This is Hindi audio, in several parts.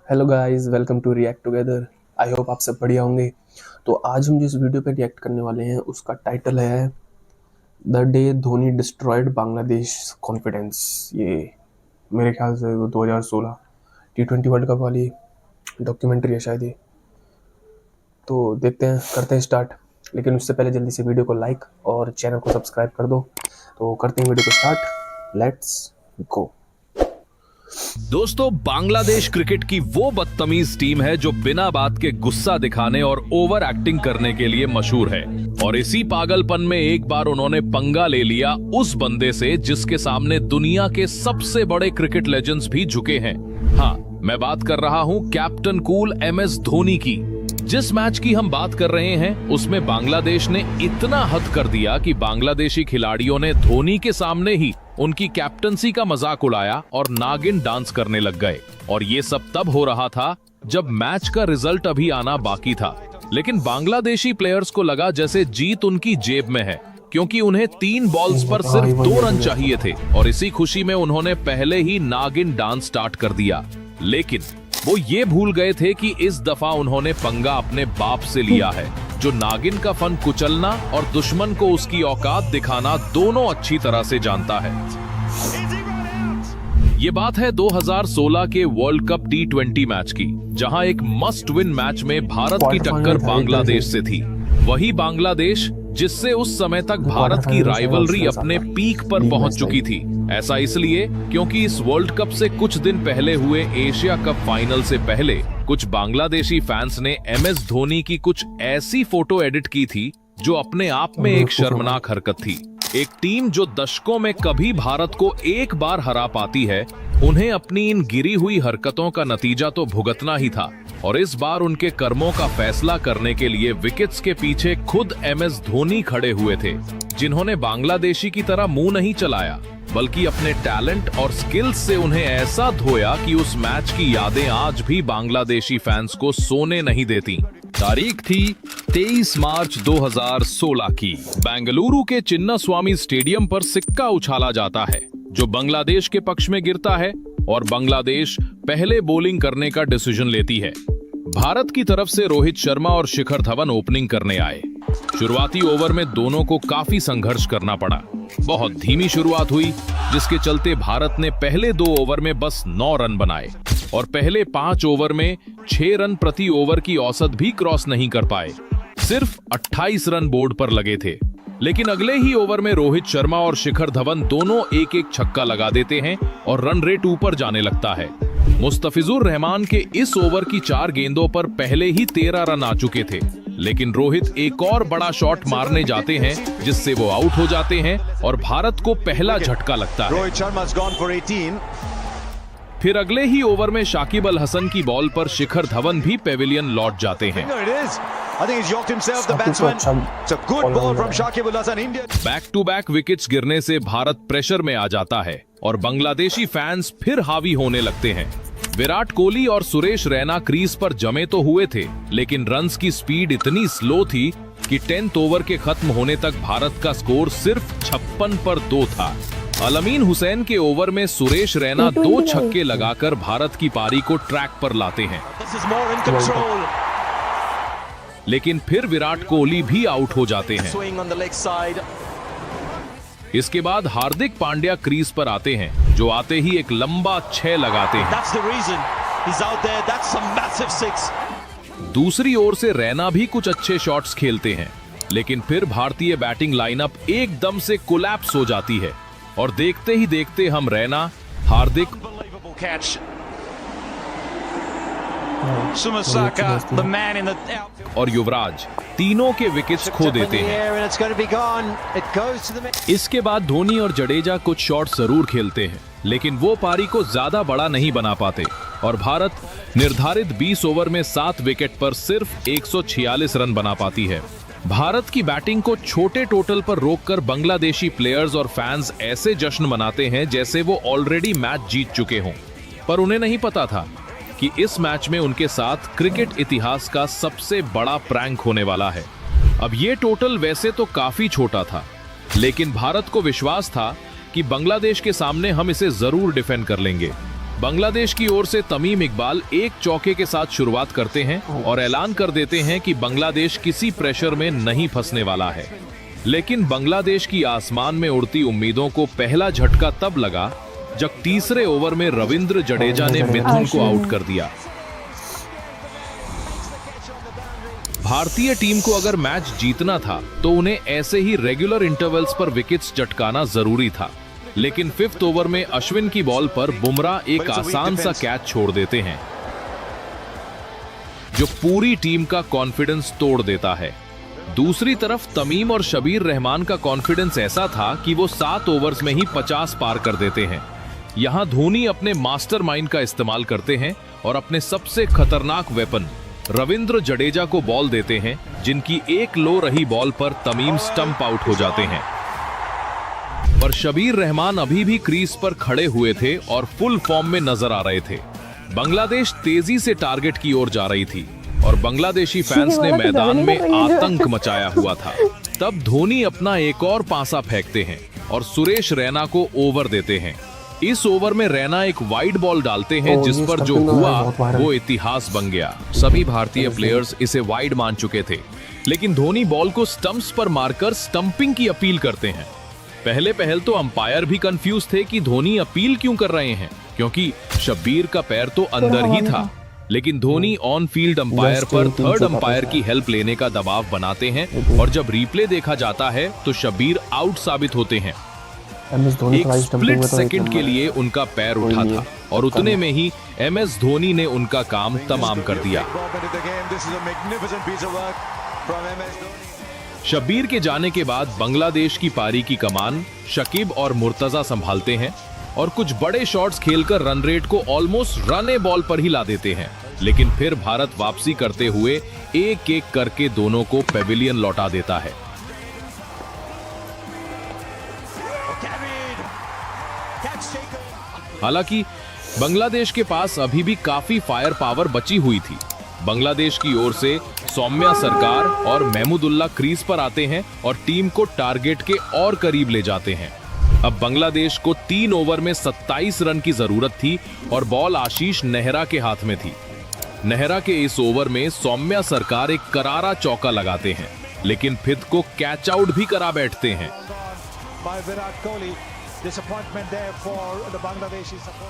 Hello guys, welcome to react together. I hope आप सब बढ़िया होंगे। तो आज हम जिस वीडियो पे रिएक्ट करने वाले हैं उसका टाइटल है the day Dhoni destroyed Bangladesh confidence. ये मेरे ख्याल से 2016 T20 वर्ल्ड कप वाली डॉक्यूमेंट्री है शायद ये। तो देखते हैं, करते हैं स्टार्ट। लेकिन उससे पहले जल्दी से वीडियो को लाइक और चैनल को सब्सक्राइब कर दो। तो करते हैं वीडियो को स्टार्ट। Let's go. दोस्तों, बांग्लादेश क्रिकेट की वो बदतमीज टीम है जो बिना बात के गुस्सा दिखाने और ओवर एक्टिंग करने के लिए मशहूर है। और इसी पागलपन में एक बार उन्होंने पंगा ले लिया उस बंदे से जिसके सामने दुनिया के सबसे बड़े क्रिकेट लेजेंड्स भी झुके हैं। हाँ, मैं बात कर रहा हूँ कैप्टन कूल MS धोनी की। जिस मैच की हम बात कर रहे हैं उसमें बांग्लादेश ने इतना हद कर दिया कि बांग्लादेशी खिलाड़ियों ने धोनी के सामने ही उनकी कैप्टनसी का मजाक उड़ाया और नागिन डांस करने लग गए। और ये सब तब हो रहा था जब मैच का रिजल्ट अभी आना बाकी था। लेकिन बांग्लादेशी प्लेयर्स को लगा जैसे जीत उनकी जेब में है, क्योंकि उन्हें 3 बॉल्स पर सिर्फ 2 रन चाहिए थे। और इसी खुशी में उन्होंने पहले ही नागिन डांस स्टार्ट कर दिया। लेकिन वो ये भूल गए थे कि इस दफा उन्होंने पंगा अपने बाप से लिया है, जो नागिन का फन कुचलना और दुश्मन को उसकी औकात दिखाना दोनों अच्छी तरह से जानता है। ये बात है 2016 के वर्ल्ड कप T20 मैच की, जहां एक मस्ट विन मैच में भारत की टक्कर बांग्लादेश से थी। वही बांग्लादेश जिससे उस समय तक भारत की राइवलरी अपने पीक पर पहुंच चुकी थी। ऐसा इसलिए क्योंकि इस वर्ल्ड कप से कुछ दिन पहले हुए एशिया कप फाइनल से पहले कुछ बांग्लादेशी फैंस ने MS धोनी की कुछ ऐसी फोटो एडिट की थी जो अपने आप में एक शर्मनाक हरकत थी। एक टीम जो दशकों में कभी भारत को एक बार हरा पाती है, उन्हें अपनी इन गिरी हुई हरकतों का नतीजा तो भुगतना ही था। और इस बार उनके कर्मों का फैसला करने के लिए विकेट्स के पीछे खुद MS धोनी खड़े हुए थे, जिन्होंने बांग्लादेशी की तरह मुंह नहीं चलाया, बल्कि अपने टैलेंट और स्किल्स से उन्हें ऐसा धोया कि उस मैच की यादें आज भी बांग्लादेशी फैंस को सोने नहीं देती। तारीख थी 23 मार्च 2016 की। बेंगलुरु के चिन्नास्वामी स्टेडियम पर सिक्का उछाला जाता है, जो बांग्लादेश के पक्ष में गिरता है और बांग्लादेश पहले बॉलिंग करने का डिसीजन लेती है। भारत की तरफ से रोहित शर्मा और शिखर धवन ओपनिंग करने आए। शुरुआती ओवर में दोनों को काफी संघर्ष करना पड़ा। बहुत धीमी शुरुआत हुई, जिसके चलते भारत ने पहले 2 ओवर में बस 9 रन बनाए और पहले 5 ओवर में 6 रन प्रति ओवर की औसत भी क्रॉस नहीं कर पाए। सिर्फ 28 रन बोर्ड पर लगे थे। लेकिन अगले ही ओवर में रोहित शर्मा और शिखर धवन दोनों एक एक छक्का लगा देते हैं और रन रेट ऊपर जाने लगता है। मुस्तफिजुर रहमान के इस ओवर की 4 गेंदों पर पहले ही 13 रन आ चुके थे। लेकिन रोहित एक और बड़ा शॉट मारने जाते हैं, जिससे वो आउट हो जाते हैं और भारत को पहला झटका लगता है। फिर अगले ही ओवर में शाकिब अल हसन की बॉल पर शिखर धवन भी पेविलियन लौट जाते हैं। बैक टू बैक विकेट्स गिरने से भारत प्रेशर में आ जाता है और बांग्लादेशी फैंस फिर हावी होने लगते हैं। विराट कोहली और सुरेश रैना क्रीज पर जमे तो हुए थे, लेकिन रन्स की स्पीड इतनी स्लो थी कि 10th ओवर के खत्म होने तक भारत का स्कोर सिर्फ 56 पर 2 था। अलमीन हुसैन के ओवर में सुरेश रैना 2 छक्के लगाकर भारत की पारी को ट्रैक पर लाते हैं। लेकिन फिर विराट कोहली भी आउट हो जाते हैं। इसके बाद हार्दिक पांड्या क्रीज पर आते हैं, जो आते ही एक लंबा 6 लगाते हैं। दूसरी ओर से रैना भी कुछ अच्छे शॉट्स खेलते हैं, लेकिन फिर भारतीय बैटिंग लाइनअप एकदम से कोलैप्स हो जाती है और देखते ही देखते हम रैना, हार्दिक और युवराज तीनों के विकेट्स खो देते हैं। इसके बाद धोनी और जडेजा कुछ शॉट्स जरूर खेलते हैं, लेकिन वो पारी को ज्यादा बड़ा नहीं बना पाते और भारत निर्धारित 20 ओवर में 7 विकेट पर सिर्फ 146 रन बना पाती है। भारत की बैटिंग को छोटे टोटल पर रोककर बांग्लादेशी प्लेयर्स और फैंस ऐसे जश्न मनाते हैं जैसे वो ऑलरेडी मैच जीत चुके हों, पर उन्हें नहीं पता था कि इस मैच में उनके साथ क्रिकेट इतिहास का सबसे बड़ा प्रैंक होने वाला है। अब ये टोटल वैसे तो काफी छोटा था, लेकिन भारत को विश्वास था कि बांग्लादेश के सामने हम इसे जरूर डिफेंड कर लेंगे। बांग्लादेश की ओर से तमीम इकबाल एक चौके के साथ शुरुआत करते हैं और ऐलान कर देते हैं कि बांग्लादेश किसी प्रेशर में नहीं फंसने वाला है। लेकिन बांग्लादेश की आसमान में उड़ती उम्मीदों को पहला झटका तब लगा जब तीसरे ओवर में रविंद्र जडेजा ने मिथुन को आउट कर दिया। भारतीय टीम को अगर मैच जीतना था तो उन्हें ऐसे ही रेगुलर इंटरवल्स पर विकेट्स चटकाना जरूरी था, लेकिन 5th ओवर में अश्विन की बॉल पर बुमराह एक आसान सा कैच छोड़ देते हैं जो पूरी टीम का कॉन्फिडेंस तोड़ देता है। दूसरी तरफ तमीम और शबीर रहमान का कॉन्फिडेंस ऐसा था कि वो 7 ओवर्स में ही 50 पार कर देते हैं। यहां धोनी अपने मास्टरमाइंड का इस्तेमाल करते हैं और अपने सबसे खतरनाक वेपन रविंद्र जडेजा को बॉल देते हैं, जिनकी एक लो रही बॉल पर तमीम स्टंप आउट हो जाते हैं। पर शबीर रहमान अभी भी क्रीज पर खड़े हुए थे और फुल फॉर्म में नजर आ रहे थे। बांग्लादेश तेजी से टारगेट की ओर जा रही थी और बांग्लादेशी फैंस ने मैदान में आतंक मचाया हुआ था। तब धोनी अपना एक और पासा फेंकते हैं और सुरेश रैना को ओवर देते हैं। इस ओवर में रैना एक वाइड बॉल डालते हैं जिस पर जो हुआ वो इतिहास बन गया। सभी भारतीय प्लेयर्स इसे वाइड मान चुके थे, लेकिन धोनी बॉल को स्टंप्स पर मारकर स्टंपिंग की अपील करते हैं। पहले तो अंपायर भी कंफ्यूज थे कि धोनी अपील क्यों कर रहे हैं, क्योंकि शब्बीर का पैर तो अंदर ही था। लेकिन धोनी ऑन फील्ड अंपायर पर थर्ड अंपायर की हेल्प लेने का दबाव बनाते हैं और जब रिप्ले देखा जाता है तो शब्बीर आउट साबित होते हैं। एक स्प्लिट सेकंड के लिए उनका पैर उठा था और उतने में ही MS धोनी ने उनका काम तमाम कर दिया। शब्बीर के जाने के बाद बांग्लादेश की पारी की कमान शकीब और मुर्तजा संभालते हैं और कुछ बड़े शॉट्स खेलकर रन रेट को ऑलमोस्ट रन बॉल पर ही ला देते हैं। लेकिन फिर भारत वापसी करते हुए एक एक करके दोनों को पेविलियन लौटा देता है। हालांकि बांग्लादेश के पास अभी भी काफी फायर पावर बची हुई थी। बांग्लादेश की ओर से सौम्या सरकार और महमूदुल्लाह क्रीज पर आते हैं और टीम को टारगेट के और करीब ले जाते हैं। अब बांग्लादेश को 3 ओवर में 27 रन की जरूरत थी और बॉल आशीष नेहरा के हाथ में थी। नेहरा के इस ओवर में सौम्या सरकार एक करारा चौका लगाते हैं, लेकिन फिद को कैच आउट भी करा बैठते हैं।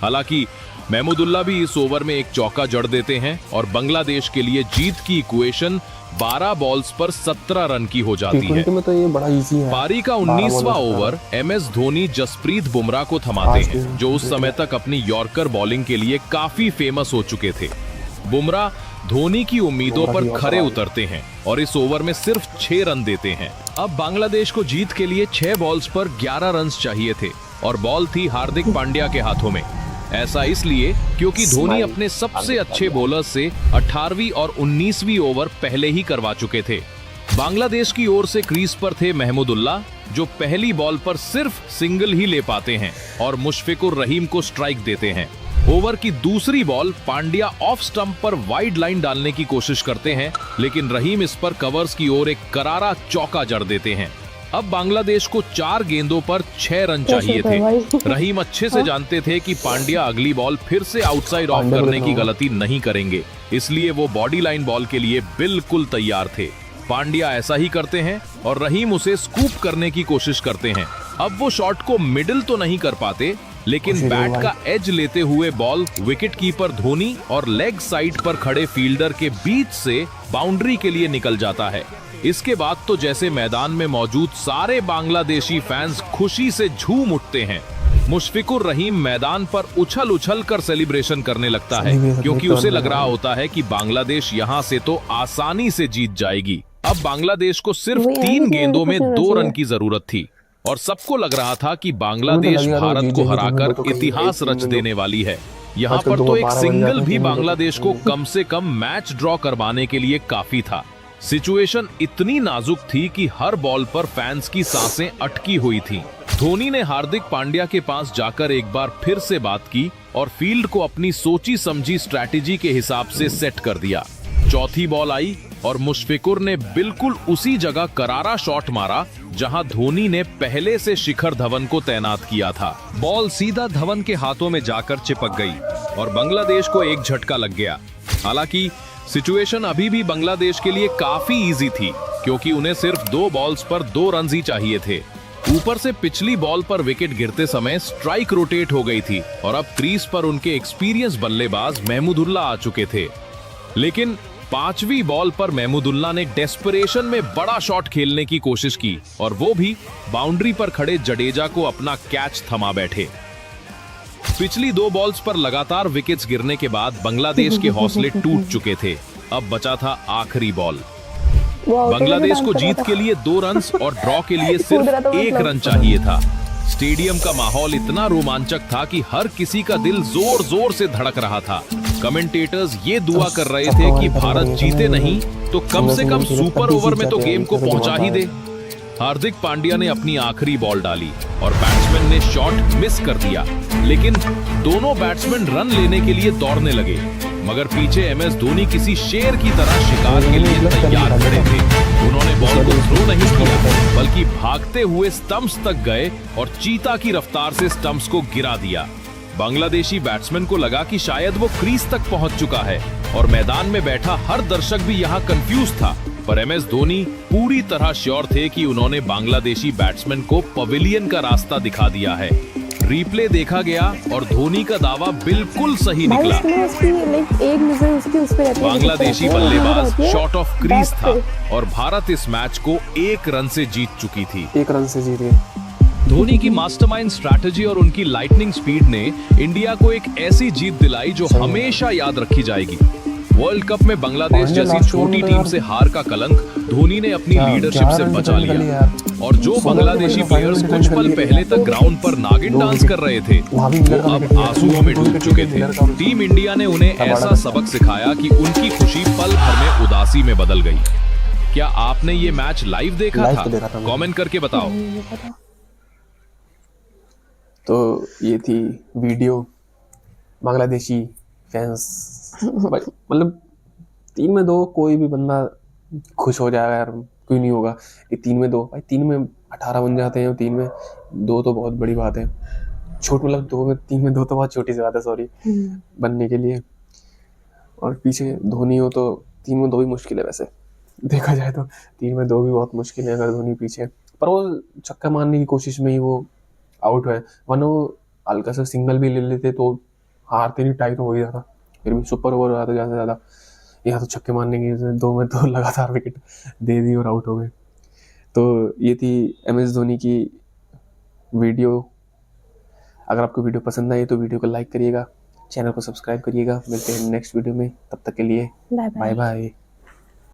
हालांकि महमूदुल्लाह भी इस ओवर में एक चौका जड़ देते हैं और बांग्लादेश के लिए जीत की इक्वेशन 12 बॉल्स पर 17 रन की हो जाती है। तो ये बड़ा इजी है। पारी का 19वां ओवर MS धोनी जसप्रीत बुमराह को थमाते हैं, जो उस समय तक अपनी यॉर्कर बॉलिंग के लिए काफी फेमस हो चुके थे। बुमराह धोनी की उम्मीदों पर खरे उतरते हैं और इस ओवर में सिर्फ 6 रन देते हैं। अब बांग्लादेश को जीत के लिए 6 बॉल्स पर 11 रन चाहिए थे और बॉल थी हार्दिक पांड्या के हाथों में। ऐसा इसलिए क्योंकि धोनी अपने सबसे अच्छे बॉलर से 18वीं और 19वीं ओवर पहले ही करवा चुके थे। बांग्लादेश की ओर से क्रीज पर थे महमूदुल्लाह, जो पहली बॉल पर सिर्फ सिंगल ही ले पाते हैं और मुशफिकुर रहीम को स्ट्राइक देते हैं। ओवर की दूसरी बॉल पांड्या ऑफ स्टंप पर वाइड लाइन डालने की कोशिश करते हैं, लेकिन रहीम इस पर कवर्स की ओर एक करारा चौका जड़ देते हैं। अब बांग्लादेश को 4 गेंदों पर 6 रन चाहिए थे। रहीम अच्छे से जानते थे कि पांड्या अगली बॉल फिर से आउटसाइड ऑफ करने की गलती नहीं करेंगे, इसलिए वो बॉडी लाइन बॉल के लिए बिल्कुल तैयार थे। पांड्या ऐसा ही करते हैं और रहीम उसे स्कूप करने की कोशिश करते हैं। अब वो शॉट को मिडिल तो नहीं कर पाते, लेकिन बैट का एज लेते हुए बॉल विकेट कीपर धोनी और लेग साइड पर खड़े फील्डर के बीच से बाउंड्री के लिए निकल जाता है। इसके बाद तो जैसे मैदान में मौजूद सारे बांग्लादेशी फैंस खुशी से झूम उठते हैं। मुशफिकुर रहीम मैदान पर उछल उछल कर सेलिब्रेशन करने लगता है, क्योंकि उसे लग रहा होता है कि बांग्लादेश यहां से तो आसानी से जीत जाएगी। अब बांग्लादेश को सिर्फ 3 गेंदों में 2 रन की जरूरत थी और सबको लग रहा था कि बांग्लादेश भारत को हराकर इतिहास रच देने वाली है। यहाँ पर तो एक सिंगल भी बांग्लादेश को कम से कम मैच ड्रॉ करवाने के लिए काफी था। सिचुएशन इतनी नाजुक थी कि हर बॉल पर फैंस की सांसें अटकी हुई थी। धोनी ने हार्दिक पांड्या के पास जाकर एक बार फिर से बात की और फील्ड को अपनी सोची समझी स्ट्रैटेजी के हिसाब से सेट कर दिया। चौथी बॉल आई और मुशफिकुर ने बिल्कुल उसी जगह करारा शॉट मारा जहां धोनी ने पहले से शिखर धवन को तैनात किया था। बॉल सीधा धवन के हाथों में जाकर चिपक गई और बांग्लादेश को एक झटका लग गया। हालांकि सिचुएशन अभी भी बांग्लादेश के लिए काफी इजी थी, क्योंकि उन्हें सिर्फ 2 बॉल्स पर 2 रन ही चाहिए थे। ऊपर से पिछली बॉल पर विकेट गिरते समय स्ट्राइक रोटेट हो गई थी और अब क्रीज पर उनके एक्सपीरियंस बल्लेबाज महमूदुल्लाह आ चुके थे। लेकिन 5वीं बॉल पर महमूदुल्लाह ने डेस्परेशन में बड़ा शॉट खेलने की कोशिश की और वो भी बाउंड्री पर खड़े जडेजा को अपना कैच थमा बैठे। पिछली 2 बॉल्स पर लगातार विकेट्स गिरने के बाद बांग्लादेश के हौसले टूट चुके थे। अब बचा था आखिरी बॉल। बांग्लादेश को जीत के लिए 2 रन और ड्रॉ के लिए सिर्फ 1 रन चाहिए था। स्टेडियम का माहौल इतना रोमांचक था कि हर किसी का दिल जोर जोर से धड़क रहा था। कमेंटेटर्स ये दुआ कर रहे थे कि भारत जीते नहीं तो कम से कम सुपर ओवर में तो गेम को पहुंचा ही दे। हार्दिक पांड्या ने अपनी आखिरी बॉल डाली और बैट्समैन ने शॉट मिस कर दिया, लेकिन दोनों बैट्समैन रन लेने के लिए दौड़ने लगे, मगर पीछे एमएस धोनी किसी शेर की तरह शिकार के लिए तैयार खड़े थे। उन्होंने बॉल को थ्रो नहीं किया, बल्कि भागते हुए स्टंप्स तक गए और चीता की रफ्तार से स्टंप्स को गिरा दिया। बांग्लादेशी बैट्समैन को लगा कि शायद वो क्रीज तक पहुंच चुका है और मैदान में बैठा हर दर्शक भी यहाँ कंफ्यूज था, पर एमएस धोनी पूरी तरह श्योर थे कि उन्होंने बांग्लादेशी बैट्समैन को पवेलियन का रास्ता दिखा दिया है। रिप्ले देखा गया और धोनी का दावा बिल्कुल सही निकला। बांग्लादेशी बल्लेबाज शॉर्ट ऑफ क्रीज था और भारत इस मैच को 1 रन से जीत चुकी थी। 1 रन से जीत गए। धोनी की मास्टरमाइंड स्ट्रैटेजी और उनकी लाइटनिंग स्पीड ने इंडिया को एक ऐसी जीत दिलाई जो हमेशा याद रखी जाएगी। वर्ल्ड कप में बांग्लादेश जैसी छोटी टीम से हार का कलंक धोनी ने अपनी लीडरशिप से बचा लिया और जो बांग्लादेशी प्लेयर्स कुछ पल पहले तक ग्राउंड पर नागिन डांस कर रहे थे, वो अब आंसुओं में डूब चुके थे। टीम इंडिया ने उन्हें ऐसा सबक सिखाया कि उनकी खुशी पल भर में उदासी में बदल गई। क्या आपने ये मैच लाइव देखा था? कमेंट करके बताओ। तो ये थी वीडियो बांग्लादेशी फैंस, मतलब 3 में 2 कोई भी बंदा खुश हो जाएगा यार, क्यों नहीं होगा। ये 3 में 2 भाई, 3 में 18 बन जाते हैं, 3 में 2 तो बहुत बड़ी बात है। छोट मतलब 3 में 2 तो बहुत छोटी सी बात है, सॉरी, बनने के लिए। और पीछे धोनी हो तो 3 में 2 भी मुश्किल है, वैसे देखा जाए तो 3 में 2 भी बहुत मुश्किल है अगर धोनी पीछे। पर वो छक्का मारने की कोशिश में ही वो आउट है, वरना वो हल्का सा सिंगल भी ले लेते तो हारते नहीं, टाई तो हो ही जाता, फिर भी सुपर ओवर हो जाता ज़्यादा से ज़्यादा। यहाँ तो छक्के मारने की 2 में 2 लगातार विकेट दे दी और आउट हो गए। तो ये थी एमएस धोनी की वीडियो। अगर आपको वीडियो पसंद आई तो वीडियो को लाइक करिएगा, चैनल को सब्सक्राइब करिएगा। मिलते हैं नेक्स्ट वीडियो में, तब तक के लिए बाय बाय।